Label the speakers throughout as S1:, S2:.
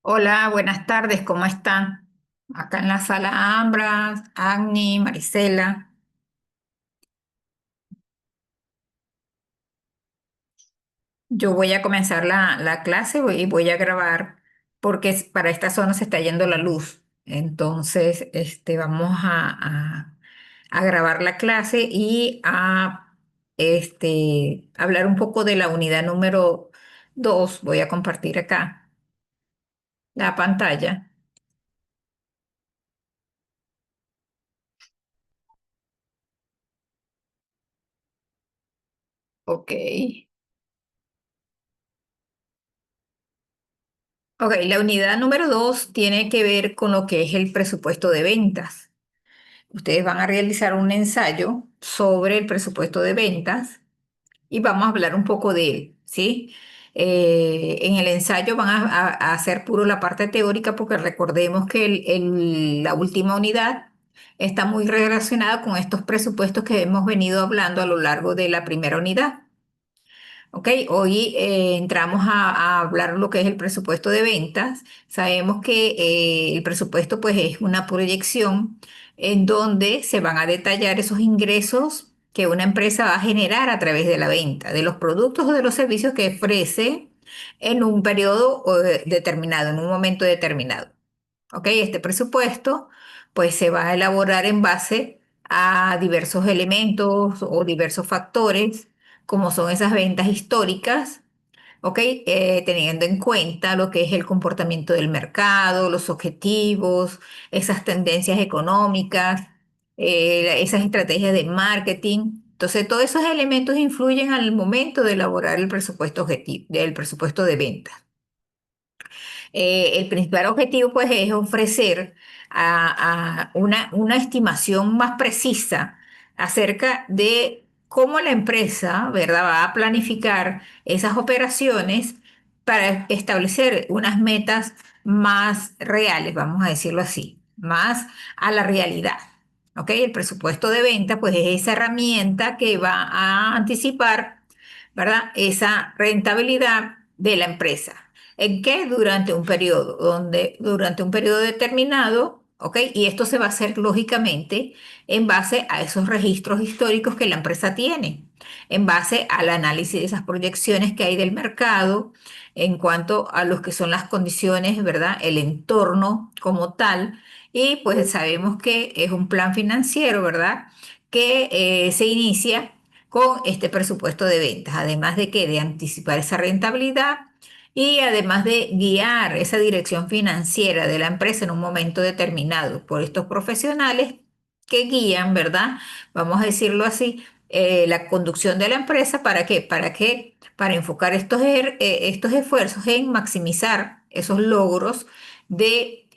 S1: Hola, buenas tardes, ¿cómo están? Acá en la sala Ambras, Agni, Marisela. Yo voy a comenzar la clase y voy a grabar porque para esta zona se está yendo la luz. Entonces, vamos a grabar la clase y a hablar un poco de la unidad número 2. Voy a compartir acá la pantalla. Ok. Ok, la unidad número 2 tiene que ver con lo que es el presupuesto de ventas. Ustedes van a realizar un ensayo sobre el presupuesto de ventas y vamos a hablar un poco de él, ¿sí? En el ensayo van a hacer puro la parte teórica porque recordemos que la última unidad está muy relacionada con estos presupuestos que hemos venido hablando a lo largo de la primera unidad. Ok, hoy entramos a hablar lo que es el presupuesto de ventas. Sabemos que el presupuesto pues es una proyección en donde se van a detallar esos ingresos que una empresa va a generar a través de la venta de los productos o de los servicios que ofrece en un periodo determinado, en un momento determinado. Ok, este presupuesto pues se va a elaborar en base a diversos elementos o diversos factores, como son esas ventas históricas, ok, teniendo en cuenta lo que es el comportamiento del mercado, los objetivos, esas tendencias económicas, esas estrategias de marketing. Entonces, todos esos elementos influyen al momento de elaborar el presupuesto objetivo, del presupuesto de ventas. El principal objetivo pues es ofrecer a una estimación más precisa acerca de cómo la empresa, ¿verdad?, va a planificar esas operaciones para establecer unas metas más reales, vamos a decirlo así, más a la realidad. ¿Ok? El presupuesto de venta pues es esa herramienta que va a anticipar, ¿verdad?, esa rentabilidad de la empresa. ¿En qué? Durante un periodo determinado, ¿ok? Y esto se va a hacer lógicamente en base a esos registros históricos que la empresa tiene, en base al análisis de esas proyecciones que hay del mercado, en cuanto a lo que son las condiciones, ¿verdad? El entorno como tal. Y pues sabemos que es un plan financiero, ¿verdad? Que se inicia con este presupuesto de ventas, además de que de anticipar esa rentabilidad y además de guiar esa dirección financiera de la empresa en un momento determinado por estos profesionales que guían, ¿verdad? Vamos a decirlo así, la conducción de la empresa. ¿Para qué? ¿Para qué? Para enfocar estos esfuerzos en maximizar esos logros de,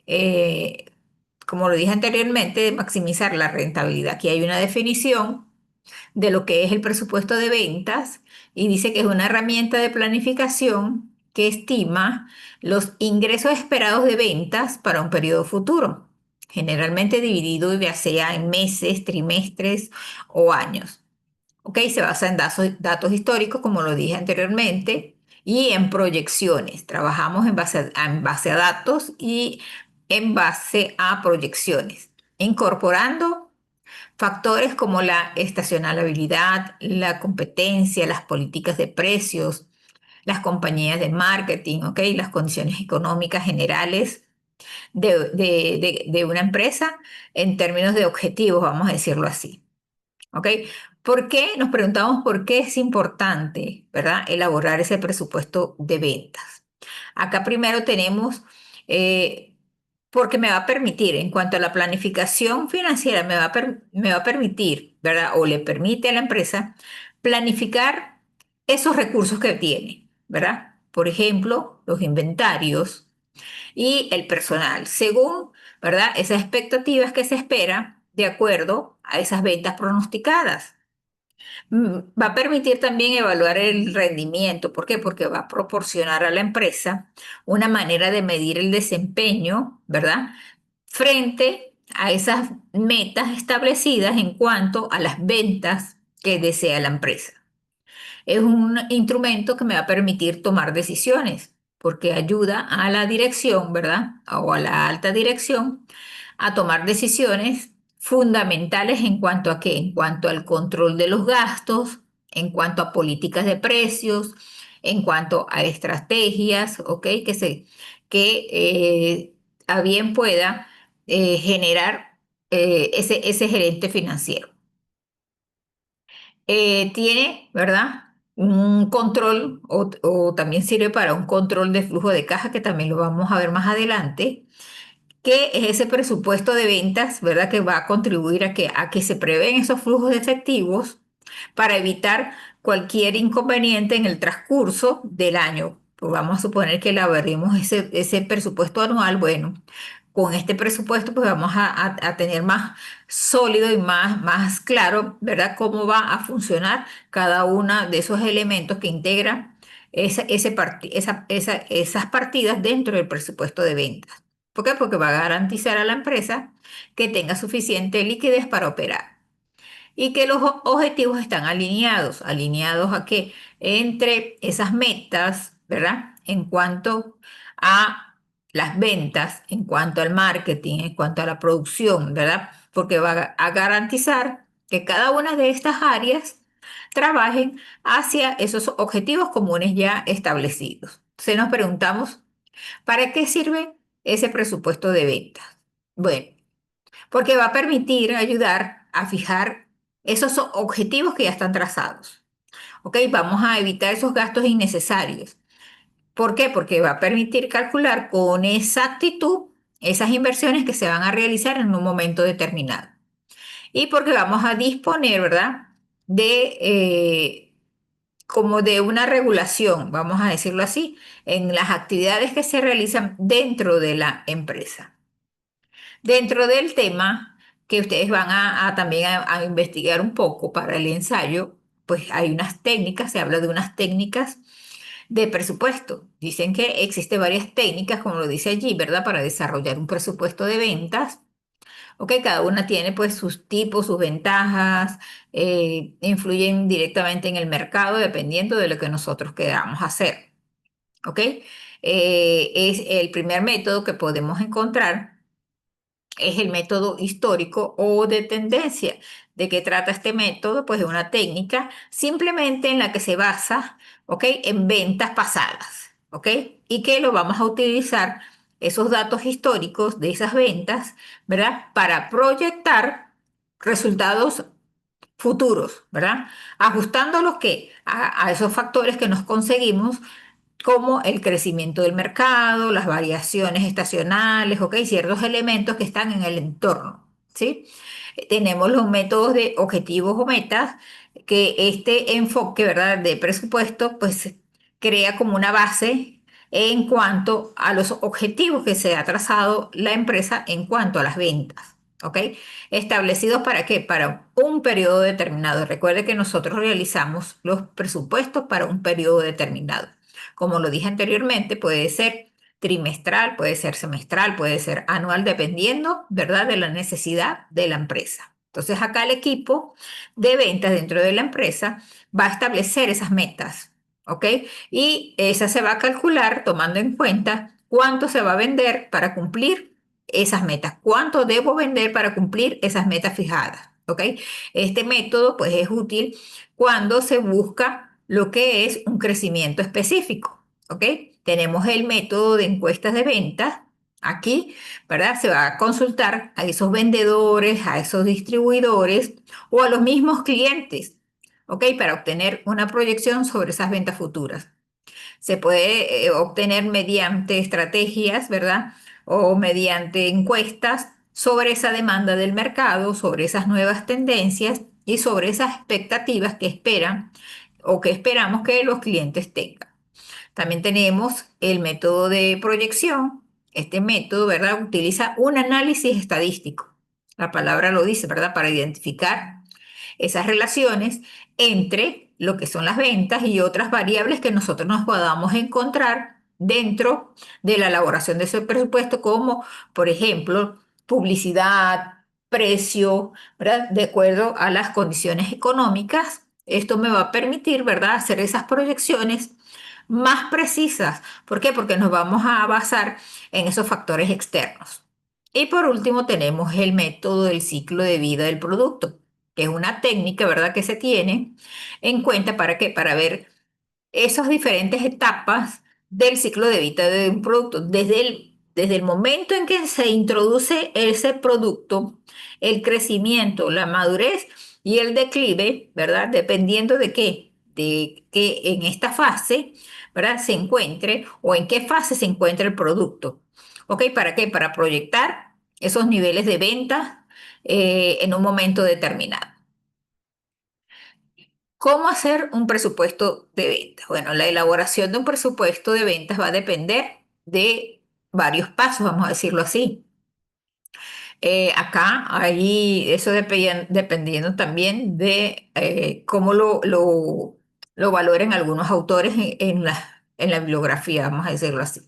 S1: como lo dije anteriormente, de maximizar la rentabilidad. Aquí hay una definición de lo que es el presupuesto de ventas y dice que es una herramienta de planificación que estima los ingresos esperados de ventas para un periodo futuro, generalmente dividido ya sea en meses, trimestres o años. ¿Ok? Se basa en datos históricos, como lo dije anteriormente, y en proyecciones. Trabajamos en base a datos y en base a proyecciones, incorporando factores como la estacionalidad, la competencia, las políticas de precios, las compañías de marketing, ¿ok? Las condiciones económicas generales de una empresa en términos de objetivos, vamos a decirlo así, ¿ok? ¿Por qué? Nos preguntamos por qué es importante, ¿verdad?, elaborar ese presupuesto de ventas. Acá primero tenemos, porque me va a permitir, en cuanto a la planificación financiera, me va a permitir, ¿verdad? O le permite a la empresa planificar esos recursos que tiene, ¿verdad? Por ejemplo, los inventarios y el personal, según, ¿verdad?, esas expectativas que se espera de acuerdo a esas ventas pronosticadas. Va a permitir también evaluar el rendimiento. ¿Por qué? Porque va a proporcionar a la empresa una manera de medir el desempeño, ¿verdad?, frente a esas metas establecidas en cuanto a las ventas que desea la empresa. Es un instrumento que me va a permitir tomar decisiones. porque ayuda a la dirección, ¿verdad? O a la alta dirección a tomar decisiones fundamentales en cuanto a qué, en cuanto al control de los gastos, en cuanto a políticas de precios, en cuanto a estrategias, ¿ok? Que a bien pueda generar ese gerente financiero. Tiene, ¿verdad? Un control o también sirve para un control de flujo de caja, que también lo vamos a ver más adelante, que es ese presupuesto de ventas, ¿verdad? Que va a contribuir a que se prevén esos flujos de efectivos para evitar cualquier inconveniente en el transcurso del año. Pues vamos a suponer que elaboremos ese presupuesto anual. Bueno, con este presupuesto pues vamos a tener más sólido y más claro, ¿verdad? Cómo va a funcionar cada uno de esos elementos que integran esas partidas dentro del presupuesto de ventas. ¿Por qué? Porque va a garantizar a la empresa que tenga suficiente liquidez para operar y que los objetivos están alineados. ¿Alineados a qué? Entre esas metas, ¿verdad? En cuanto a las ventas, en cuanto al marketing, en cuanto a la producción, ¿verdad? Porque va a garantizar que cada una de estas áreas trabajen hacia esos objetivos comunes ya establecidos. Se nos preguntamos, ¿para qué sirve ese presupuesto de ventas? Bueno, porque va a permitir ayudar a fijar esos objetivos que ya están trazados. ¿Ok? Vamos a evitar esos gastos innecesarios. ¿Por qué? Porque va a permitir calcular con exactitud esas inversiones que se van a realizar en un momento determinado. Y porque vamos a disponer, ¿verdad? De como de una regulación, vamos a decirlo así, en las actividades que se realizan dentro de la empresa. Dentro del tema que ustedes van a también a investigar un poco para el ensayo, pues hay unas técnicas, se habla de unas técnicas de presupuesto. Dicen que existen varias técnicas, como lo dice allí, ¿verdad? Para desarrollar un presupuesto de ventas. Ok, cada una tiene pues sus tipos, sus ventajas, influyen directamente en el mercado dependiendo de lo que nosotros queramos hacer. Ok, es el primer método que podemos encontrar es el método histórico o de tendencia. ¿De qué trata este método? Pues de una técnica simplemente en la que se basa, ¿ok? En ventas pasadas, ¿ok? Y que lo vamos a utilizar esos datos históricos de esas ventas, ¿verdad? Para proyectar resultados futuros, ¿verdad? Ajustándolos a esos factores que nos conseguimos como el crecimiento del mercado, las variaciones estacionales, ¿ok? Ciertos elementos que están en el entorno, ¿sí? Tenemos los métodos de objetivos o metas, que este enfoque, ¿verdad?, de presupuesto, pues crea como una base en cuanto a los objetivos que se ha trazado la empresa en cuanto a las ventas, ¿ok? Establecidos para qué? Para un periodo determinado. Recuerde que nosotros realizamos los presupuestos para un periodo determinado. Como lo dije anteriormente, puede ser trimestral, puede ser semestral, puede ser anual, dependiendo, ¿verdad?, de la necesidad de la empresa. Entonces, acá el equipo de ventas dentro de la empresa va a establecer esas metas, ¿ok? Y esa se va a calcular tomando en cuenta cuánto se va a vender para cumplir esas metas, cuánto debo vender para cumplir esas metas fijadas, ¿ok? Este método, pues, es útil cuando se busca lo que es un crecimiento específico, ¿ok? Tenemos el método de encuestas de ventas. Aquí, ¿verdad? Se va a consultar a esos vendedores, a esos distribuidores o a los mismos clientes, ¿ok? Para obtener una proyección sobre esas ventas futuras. Se puede obtener mediante estrategias, ¿verdad? O mediante encuestas sobre esa demanda del mercado, sobre esas nuevas tendencias y sobre esas expectativas que esperan o que esperamos que los clientes tengan. También tenemos el método de proyección. Este método, ¿verdad?, utiliza un análisis estadístico. La palabra lo dice, ¿verdad?, para identificar esas relaciones entre lo que son las ventas y otras variables que nosotros nos podamos encontrar dentro de la elaboración de ese presupuesto, como por ejemplo publicidad, precio, ¿verdad? De acuerdo a las condiciones económicas. Esto me va a permitir, ¿verdad?, hacer esas proyecciones más precisas. ¿Por qué? Porque nos vamos a basar en esos factores externos. Y por último tenemos el método del ciclo de vida del producto, que es una técnica, ¿verdad?, que se tiene en cuenta para qué, para ver esas diferentes etapas del ciclo de vida de un producto, desde el momento en que se introduce ese producto, el crecimiento, la madurez y el declive, ¿verdad? Dependiendo de qué en esta fase, ¿verdad? Se encuentre o en qué fase se encuentra el producto. ¿Ok? ¿Para qué? Para proyectar esos niveles de venta en un momento determinado. ¿Cómo hacer un presupuesto de ventas? Bueno, la elaboración de un presupuesto de ventas va a depender de varios pasos, vamos a decirlo así. Acá, ahí, eso dependiendo también de cómo lo valoren algunos autores en la bibliografía, vamos a decirlo así.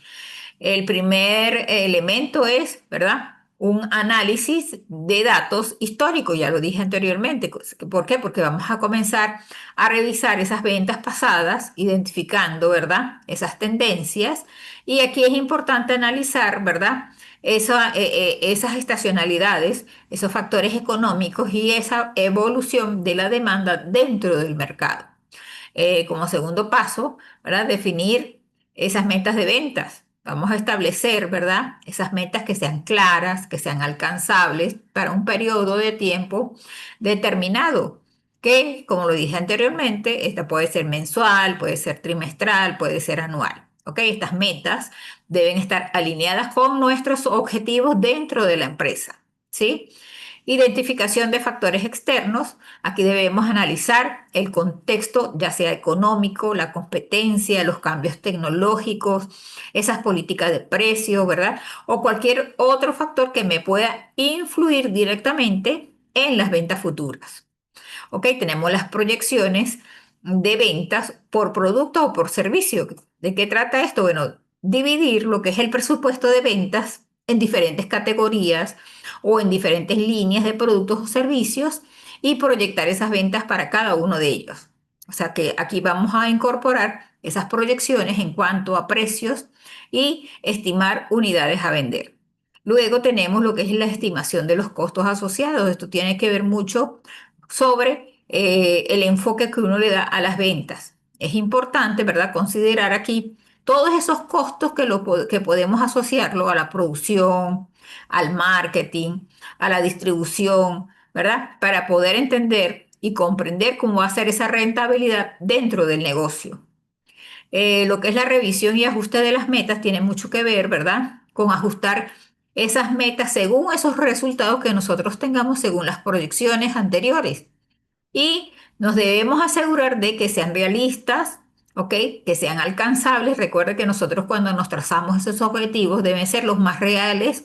S1: El primer elemento es, ¿verdad? Un análisis de datos históricos, ya lo dije anteriormente. ¿Por qué? Porque vamos a comenzar a revisar esas ventas pasadas, identificando, ¿verdad? Esas tendencias. Y aquí es importante analizar, ¿verdad? Esas estacionalidades, esos factores económicos y esa evolución de la demanda dentro del mercado. Como segundo paso, ¿verdad? Definir esas metas de ventas. Vamos a establecer, ¿verdad? Esas metas que sean claras, que sean alcanzables para un periodo de tiempo determinado, que, como lo dije anteriormente, esta puede ser mensual, puede ser trimestral, puede ser anual. ¿Ok? Estas metas deben estar alineadas con nuestros objetivos dentro de la empresa. ¿Sí? Identificación de factores externos. Aquí debemos analizar el contexto, ya sea económico, la competencia, los cambios tecnológicos, esas políticas de precio, ¿verdad? O cualquier otro factor que me pueda influir directamente en las ventas futuras. ¿Ok? Tenemos las proyecciones de ventas por producto o por servicio. ¿De qué trata esto? Bueno, dividir lo que es el presupuesto de ventas en diferentes categorías o en diferentes líneas de productos o servicios y proyectar esas ventas para cada uno de ellos. O sea que aquí vamos a incorporar esas proyecciones en cuanto a precios y estimar unidades a vender. Luego tenemos lo que es la estimación de los costos asociados. Esto tiene que ver mucho sobre el enfoque que uno le da a las ventas. Es importante, ¿verdad?, considerar aquí todos esos costos que podemos asociarlo a la producción, al marketing, a la distribución, ¿verdad? Para poder entender y comprender cómo va a ser esa rentabilidad dentro del negocio. Lo que es la revisión y ajuste de las metas tiene mucho que ver, ¿verdad? Con ajustar esas metas según esos resultados que nosotros tengamos según las proyecciones anteriores. Y nos debemos asegurar de que sean realistas, ¿ok? Que sean alcanzables. Recuerde que nosotros cuando nos trazamos esos objetivos deben ser los más reales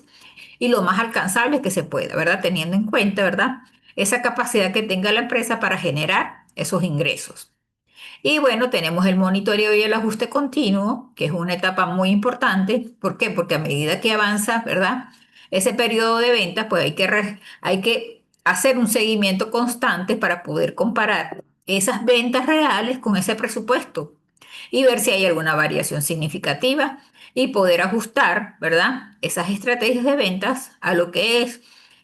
S1: y lo más alcanzables que se pueda, ¿verdad? Teniendo en cuenta, ¿verdad? Esa capacidad que tenga la empresa para generar esos ingresos. Y bueno, tenemos el monitoreo y el ajuste continuo, que es una etapa muy importante. ¿Por qué? Porque a medida que avanza, ¿verdad? Ese periodo de ventas, pues hay que hacer un seguimiento constante para poder comparar esas ventas reales con ese presupuesto y ver si hay alguna variación significativa y poder ajustar, ¿verdad? Esas estrategias de ventas a lo que es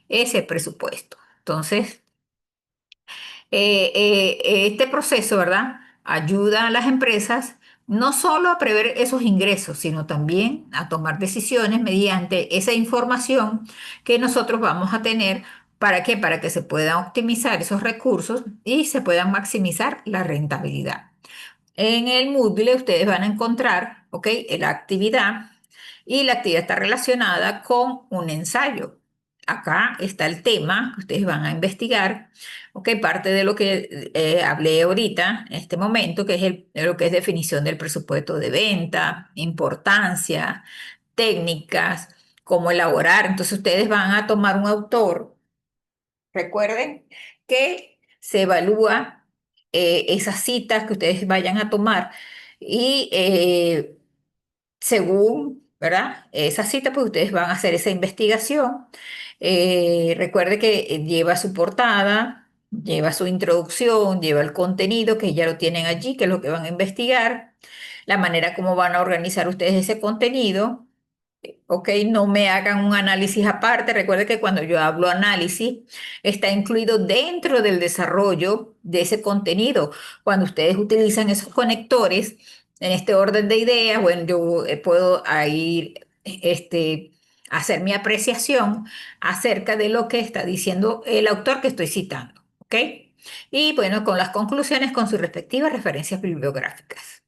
S1: ese presupuesto. Entonces, este proceso, ¿verdad? Ayuda a las empresas no solo a prever esos ingresos, sino también a tomar decisiones mediante esa información que nosotros vamos a tener. ¿Para qué? Para que se puedan optimizar esos recursos y se puedan maximizar la rentabilidad. En el Moodle ustedes van a encontrar, ¿ok?, la actividad y la actividad está relacionada con un ensayo. Acá está el tema que ustedes van a investigar, ¿ok? Parte de lo que hablé ahorita, en este momento, que es lo que es definición del presupuesto de venta, importancia, técnicas, cómo elaborar. Entonces ustedes van a tomar un autor. Recuerden que se evalúa esas citas que ustedes vayan a tomar y según, ¿verdad? Esa cita, pues ustedes van a hacer esa investigación. Recuerde que lleva su portada. Lleva su introducción, lleva el contenido que ya lo tienen allí, que es lo que van a investigar, la manera como van a organizar ustedes ese contenido. Ok, no me hagan un análisis aparte. Recuerde que cuando yo hablo análisis, está incluido dentro del desarrollo de ese contenido. Cuando ustedes utilizan esos conectores en este orden de ideas, bueno, yo puedo ahí hacer mi apreciación acerca de lo que está diciendo el autor que estoy citando. ¿Ok? Y bueno, con las conclusiones con sus respectivas referencias bibliográficas.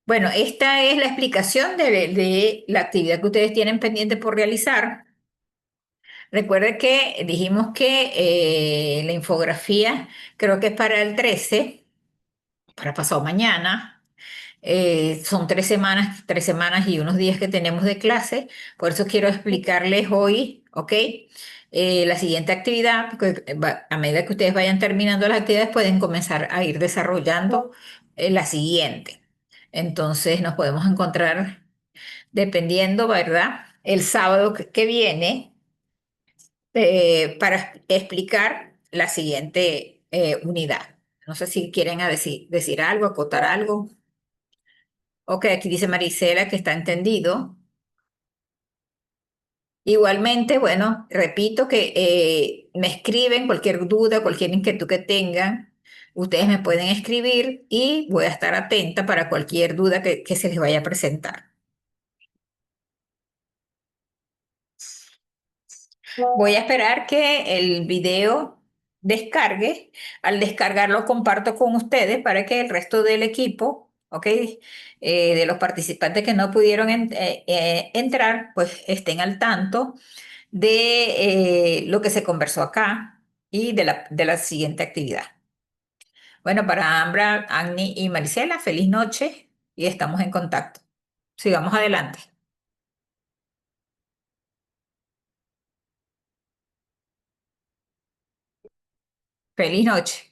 S1: Bueno, esta es la explicación de la actividad que ustedes tienen pendiente por realizar. Recuerden que dijimos que la infografía creo que es para el 13, para pasado mañana. Son 3 semanas y unos días que tenemos de clase. Por eso quiero explicarles hoy, ¿ok? La siguiente actividad, porque a medida que ustedes vayan terminando las actividades, pueden comenzar a ir desarrollando la siguiente. Entonces nos podemos encontrar dependiendo, ¿verdad? El sábado que viene para explicar la siguiente unidad. No sé si quieren decir algo, acotar algo. Ok, aquí dice Marisela que está entendido. Igualmente, bueno, repito que me escriben cualquier duda, cualquier inquietud que tengan. Ustedes me pueden escribir y voy a estar atenta para cualquier duda que se les vaya a presentar. Voy a esperar que el video descargue. Al descargarlo comparto con ustedes para que el resto del equipo, ¿ok? De los participantes que no pudieron entrar, pues estén al tanto de lo que se conversó acá y de la siguiente actividad. Bueno, para Ambra, Agni y Marisela, feliz noche y estamos en contacto. Sigamos adelante. Feliz noche.